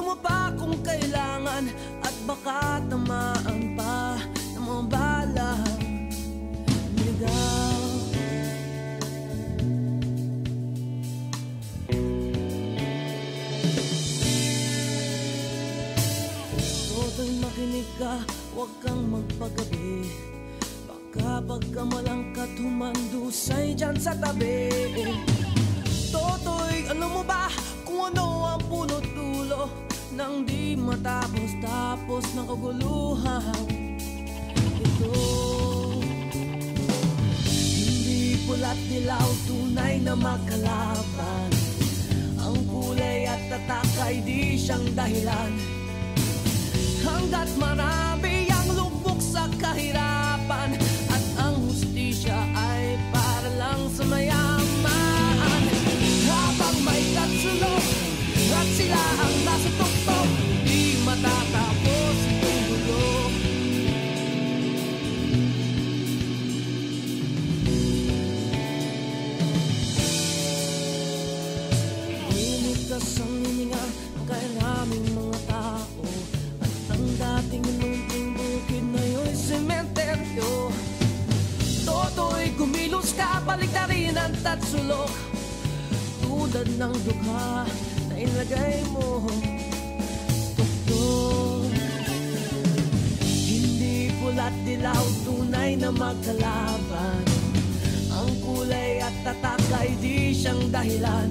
mo pa kung kailangan at baka tamaan pa ng mga balang niligaw. Toto'y makinig ka, huwag kang magpagabi. Baka pagkamalangkat humandusay dyan sa tabi. Toto'y alam mo ba kung ano ang punot dulo nang di matapos-tapos ng kaguluhan ito? Hindi pula't dilaw, tunay na magkalaban. Ang kulay at tatak ay di siyang dahilan. Hanggat marami ang lubog sa kahirapan at ang hustisya ay para lang sa mayaman. Habang may katsulok at sila ang nasa tuktok, di matatapos itong gulo. Inikas ang hininga kay maraming mga tao, at ang dating inunting bukid na yo'y sementeryo. Toto'y kumilos ka, balik na rin ang tatsulok, tulad ng dukha na ilagay mo tuktok. Hindi pula't dilaw, tunay na magkalaban. Ang kulay at tatak ay di siyang dahilan.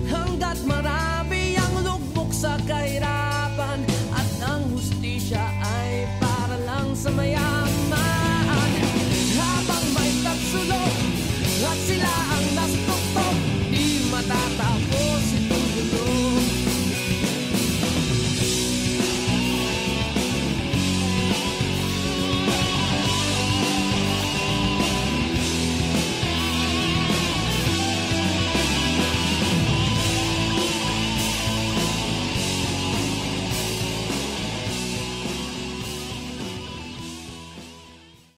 Hanggat marami ang lugmok sa kahirapan at ang hustisya ay para lang sa mayaman. Habang may tatsulok at sila ang nasa tuktok,